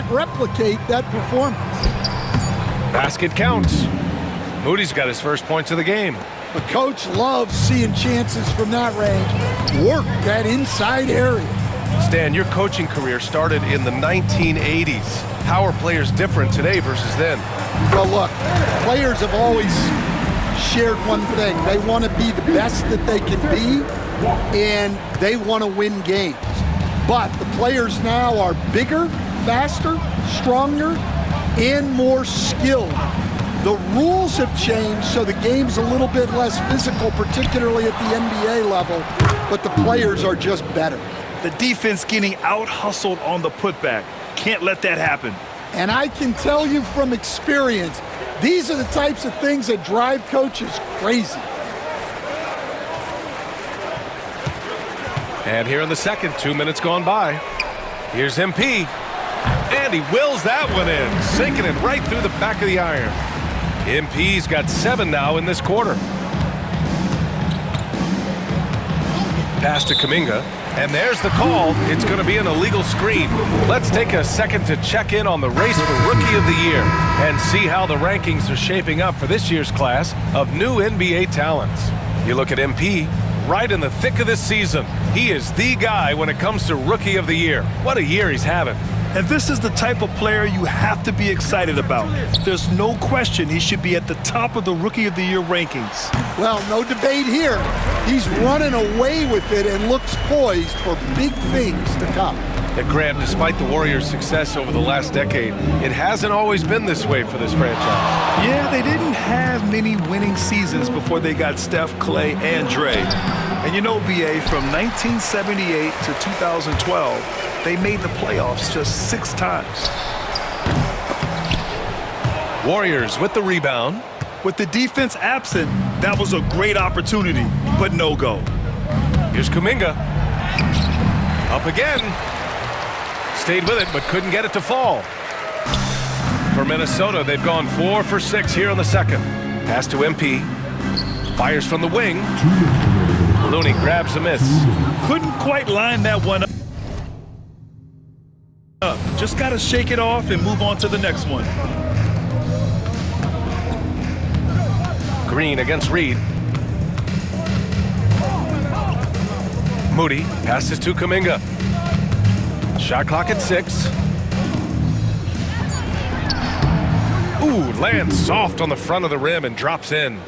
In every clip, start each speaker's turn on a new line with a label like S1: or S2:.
S1: can't replicate that performance.
S2: Basket counts. Moody's got his first points of the game.
S1: The coach loves seeing chances from that range. Work that inside area.
S2: Stan, your coaching career started in the 1980s. How are players different today versus then?
S1: Well, look, players have always shared one thing. They want to be the best that they can be, and they want to win games. But the players now are bigger, faster, stronger, and more skilled. The rules have changed, so the game's a little bit less physical, particularly at the NBA level, but the players are just better.
S3: The defense getting out-hustled on the putback. Can't let that happen.
S1: And I can tell you from experience, these are the types of things that drive coaches crazy.
S2: And here in the second, 2 minutes gone by. Here's MP. And he wills that one in, sinking it right through the back of the iron. MP's got 7 now in this quarter. Pass to Kuminga. And there's the call. It's going to be an illegal screen. Let's take a second to check in on the race for Rookie of the Year and see how the rankings are shaping up for this year's class of new NBA talents. You look at MP, right in the thick of this season. He is the guy when it comes to Rookie of the Year. What a year he's having.
S3: And this is the type of player you have to be excited about. There's no question he should be at the top of the Rookie of the Year rankings.
S1: Well, no debate here. He's running away with it and looks poised for big things to come.
S2: And Grant, despite the Warriors' success over the last decade, it hasn't always been this way for this franchise.
S3: Yeah, they didn't have many winning seasons before they got Steph, Clay, and Dre. And you know, BA, from 1978 to 2012, they made the playoffs just 6 times.
S2: Warriors with the rebound.
S3: With the defense absent, that was a great opportunity, but no go.
S2: Here's Kuminga. Up again. Stayed with it, but couldn't get it to fall. For Minnesota, they've gone 4 for 6 here in the second. Pass to MP. Fires from the wing. Looney grabs a miss.
S3: Couldn't quite line that one up. Just got to shake it off and move on to the next one.
S2: Green against Reed. Moody passes to Kuminga. Shot clock at 6. Ooh, lands soft on the front of the rim and drops in.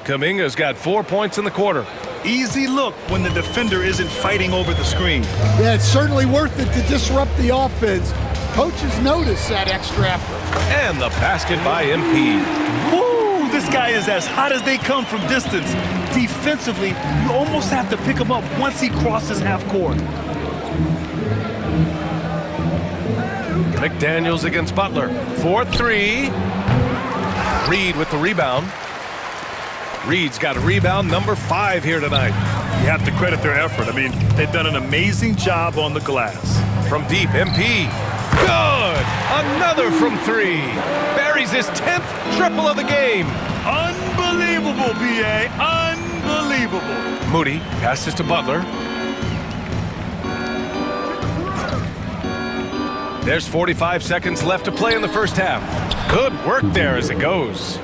S2: Kuminga's got 4 points in the quarter.
S3: Easy look when the defender isn't fighting over the screen.
S1: Yeah, it's certainly worth it to disrupt the offense. Coaches notice that extra effort.
S2: And the basket by MP.
S3: Woo! This guy is as hot as they come from distance. Defensively, you almost have to pick him up once he crosses half court.
S2: McDaniels against Butler. 4-3. Reed with the rebound. Reed's got a rebound number 5 here tonight.
S3: You have to credit their effort. I mean, they've done an amazing job on the glass.
S2: From deep, MP. Good! Another from 3. Buries his 10th triple of the game.
S3: Unbelievable, B.A. Unbelievable.
S2: Moody passes to Butler. There's 45 seconds left to play in the first half. Good work there as it goes.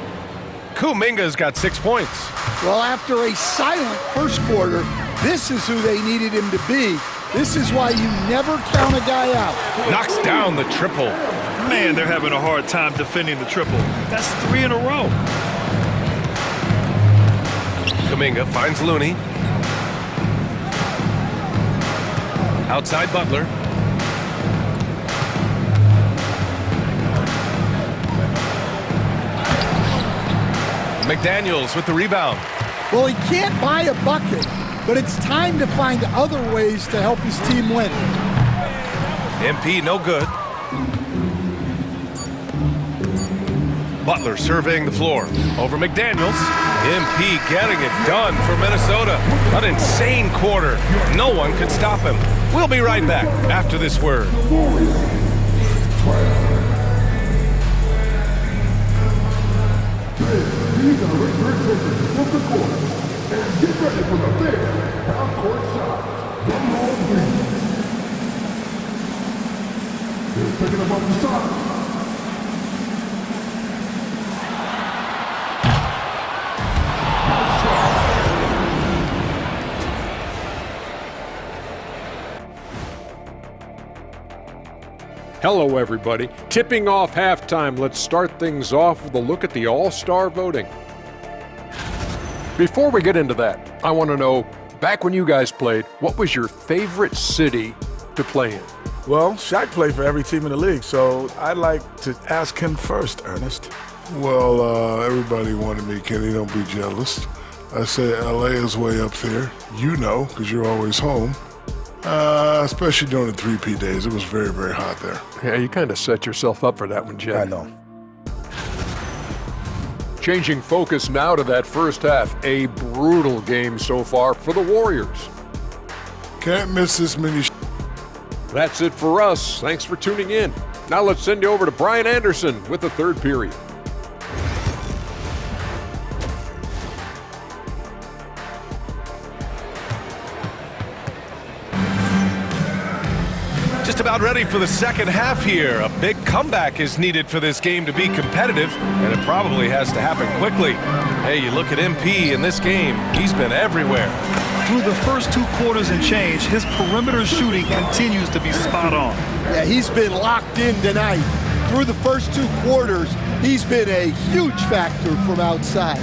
S2: Kuminga's got 6 points.
S1: Well, after a silent first quarter, this is who they needed him to be. This is why you never count a guy out.
S2: Knocks down the triple.
S3: Man, they're having a hard time defending the triple. That's 3 in a row.
S2: Kuminga finds Looney. Outside Butler. McDaniels with the rebound.
S1: Well, he can't buy a bucket, but it's time to find other ways to help his team win.
S2: MP no good. Butler surveying the floor. Over McDaniels. MP getting it done for Minnesota. An insane quarter. No one could stop him. We'll be right back after this word.
S4: He's going to return to the court and get ready for the big half-court shot from long range. His thinking about the size.
S5: Hello, everybody. Tipping off halftime, let's start things off with a look at the All-Star voting. Before we get into that, I want to know, back when you guys played, what was your favorite city to play in?
S3: Well, Shaq played for every team in the league, so I'd like to ask him first, Ernest.
S6: Well, everybody wanted me, Kenny, don't be jealous. I say LA is way up there. You know, because you're always home. Especially during the 3P days. It was very, very hot there.
S5: Yeah, you kind of set yourself up for that one, Jim.
S3: I know.
S5: Changing focus now to that first half. A brutal game so far for the Warriors.
S6: Can't miss this many
S5: That's it for us. Thanks for tuning in. Now let's send you over to Brian Anderson with the third period.
S2: Just about ready for the second half here. A big comeback is needed for this game to be competitive, and it probably has to happen quickly. Hey, you look at MP in this game, he's been everywhere.
S3: Through the first 2 quarters and change, his perimeter shooting continues to be spot on.
S1: Yeah, he's been locked in tonight. Through the first 2 quarters, he's been a huge factor from outside.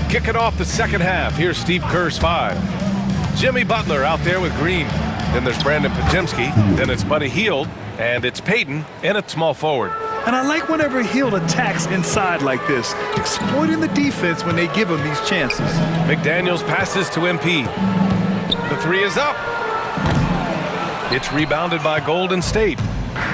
S2: Kicking off the second half, here's Steve Kerr's 5. Jimmy Butler out there with Green. Then there's Brandon Podziemski, then it's Buddy Hield, and it's Payton in at small forward.
S3: And I like whenever Hield attacks inside like this, exploiting the defense when they give him these chances.
S2: McDaniels passes to MP. The 3 is up. It's rebounded by Golden State.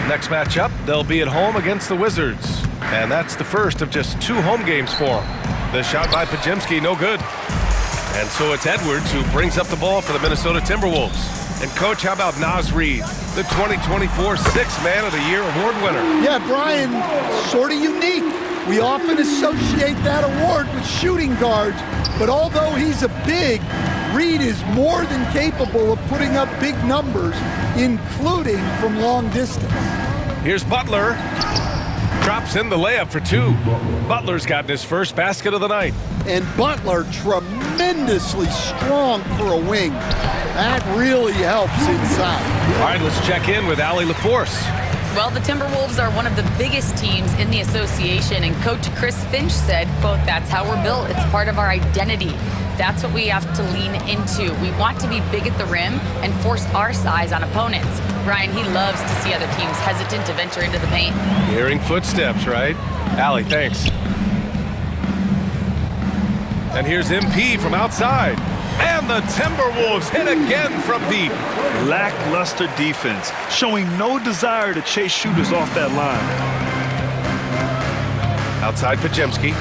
S2: Next matchup, they'll be at home against the Wizards. And that's the first of just 2 home games for them. The shot by Podziemski, no good. And so it's Edwards who brings up the ball for the Minnesota Timberwolves. And Coach, how about Naz Reid, the 2024 Sixth Man of the Year award winner?
S1: Yeah, Brian, sort of unique. We often associate that award with shooting guards, but although he's a big, Reid is more than capable of putting up big numbers, including from long distance.
S2: Here's Butler. Drops in the layup for 2. Butler's gotten his first basket of the night.
S1: And Butler tremendously strong for a wing. That really helps inside.
S2: All right, let's check in with Allie LaForce.
S7: Well, the Timberwolves are one of the biggest teams in the association, and Coach Chris Finch said, quote, "That's how we're built. It's part of our identity. That's what we have to lean into. We want to be big at the rim and force our size on opponents." Brian, he loves to see other teams hesitant to venture into the paint.
S2: Hearing footsteps, right? Allie, thanks. And here's MP from outside. And the Timberwolves hit again from deep.
S3: Lackluster defense, showing no desire to chase shooters off that line.
S2: Outside Podziemski.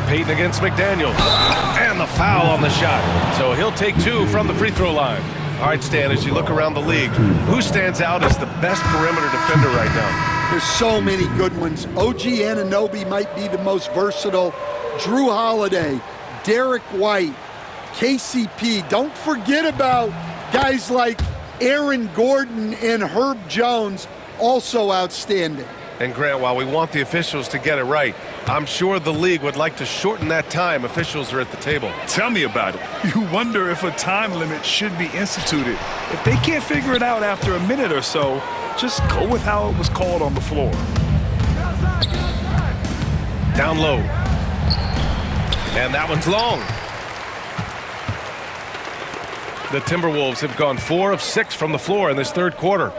S2: Payton against McDaniels. And the foul on the shot. So he'll take 2 from the free throw line. All right, Stan, as you look around the league, who stands out as the best perimeter defender right now?
S1: There's so many good ones. OG Anunoby might be the most versatile. Drew Holiday, Derek White, KCP. Don't forget about guys like Aaron Gordon and Herb Jones, also outstanding.
S2: And Grant, while we want the officials to get it right, I'm sure the league would like to shorten that time officials are at the table.
S3: Tell me about it. You wonder if a time limit should be instituted. If they can't figure it out after a minute or so, just go with how it was called on the floor.
S2: Down low. And that one's long. The Timberwolves have gone 4 of 6 from the floor in this third quarter.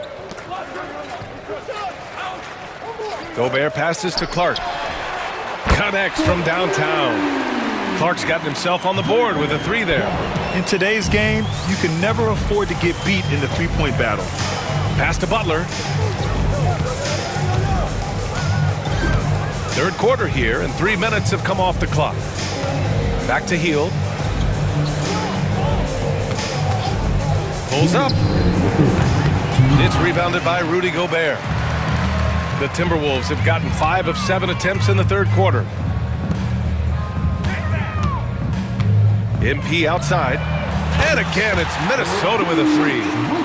S2: Gobert passes to Clark. Connects from downtown. Clark's gotten himself on the board with a 3 there.
S3: In today's game, you can never afford to get beat in the three-point battle.
S2: Pass to Butler. Third quarter here, and 3 minutes have come off the clock. Back to Hield. Pulls up. It's rebounded by Rudy Gobert. The Timberwolves have gotten 5 of 7 attempts in the third quarter. MP outside. And again, it's Minnesota with a three.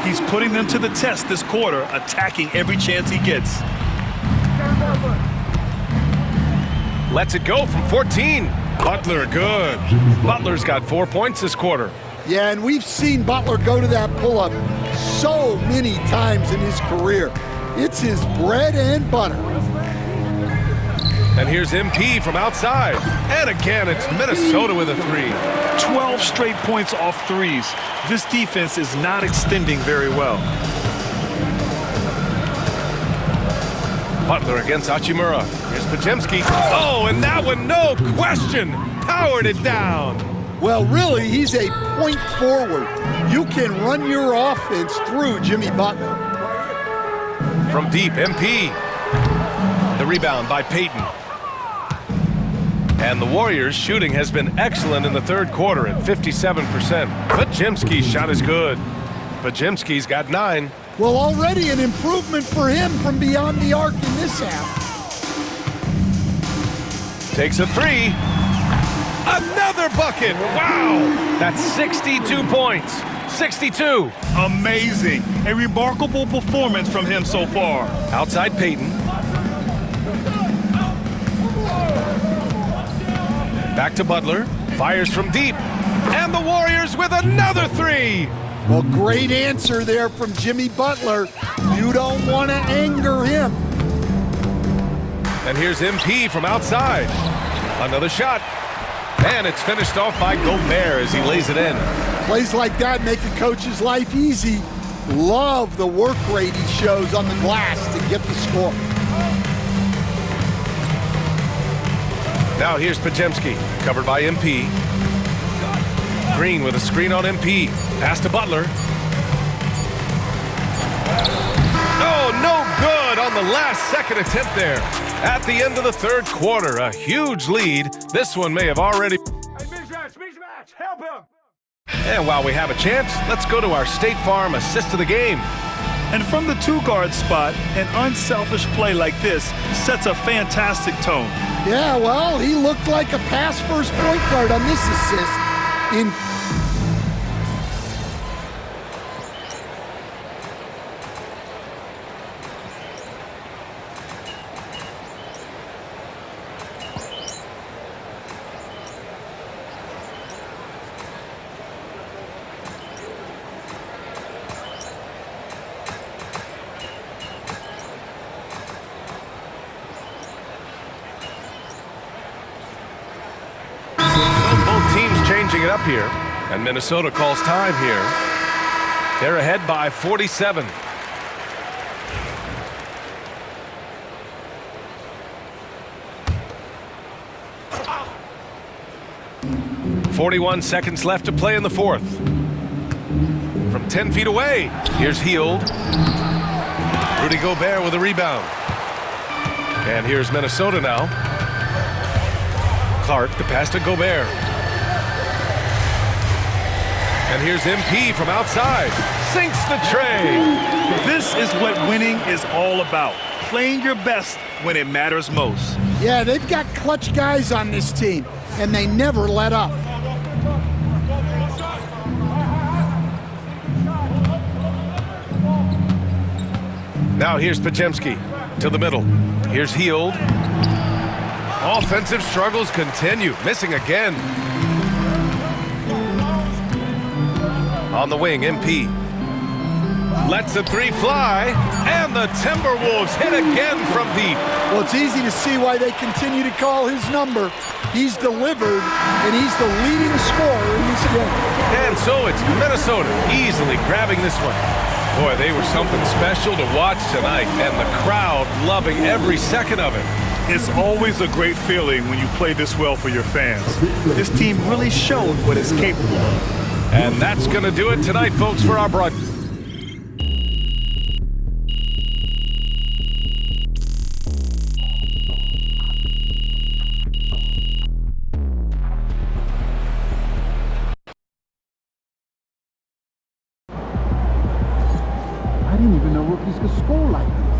S3: He's putting them to the test this quarter, attacking every chance he gets.
S2: Lets it go from 14. Butler, good. Butler's got 4 points this quarter.
S1: Yeah, and we've seen Butler go to that pull-up so many times in his career. It's his bread and butter.
S2: And here's MP from outside. And again, it's Minnesota with a three.
S3: 12 straight points off threes. This defense is not extending very well.
S2: Butler against Hachimura. Here's Podziemski. Oh, and that one, no question, powered it down.
S1: Well, really, he's a point forward. You can run your offense through Jimmy Butler.
S2: From deep, MP. The rebound by Payton. And the Warriors' shooting has been excellent in the third quarter at 57%. Podziemski's shot is good. Podziemski's got 9.
S1: Well, already an improvement for him from beyond the arc in this half.
S2: Takes a three. Another bucket. Wow. That's 62 points. 62.
S3: Amazing. A remarkable performance from him so far.
S2: Outside Payton. Back to Butler. Fires from deep. And the Warriors with another three.
S1: Well, great answer there from Jimmy Butler. You don't want to anger him.
S2: And here's MP from outside. Another shot. And it's finished off by Gobert as he lays it in.
S1: Plays like that make a coach's life easy. Love the work rate he shows on the glass to get the score.
S2: Now here's Podziemski, covered by MP. Green with a screen on MP. Pass to Butler. Oh, no good on the last second attempt there. At the end of the third quarter, a huge lead. This one may have already...
S4: Hey, mismatch, help him!
S2: And while we have a chance, let's go to our State Farm assist of the game.
S3: And from the two-guard spot, an unselfish play like this sets a fantastic tone.
S1: Yeah, well, he looked like a pass-first point guard on this assist.
S2: Both teams changing it up here, and Minnesota calls time here. They're ahead by 47. .41 seconds left to play in the fourth. From 10 feet away, here's Hield. Rudy Gobert with a rebound. And here's Minnesota now. Clark, the pass to Gobert. And here's MP from outside. Sinks the tray.
S3: This is what winning is all about. Playing your best when it matters most.
S1: Yeah, they've got clutch guys on this team, and they never let up.
S2: Now here's Podziemski to the middle. Here's Hield. Offensive struggles continue, missing again. On the wing, MP. Lets the three fly, and the Timberwolves hit again from deep.
S1: Well, it's easy to see why they continue to call his number. He's delivered, and he's the leading scorer in this game.
S2: And so it's Minnesota easily grabbing this one. Boy, they were something special to watch tonight, and the crowd loving every second of it.
S3: It's always a great feeling when you play this well for your fans. This team really showed what it's capable of.
S2: And that's going to do it tonight, folks, for our broadcast.
S1: I didn't even know rookies could score like this.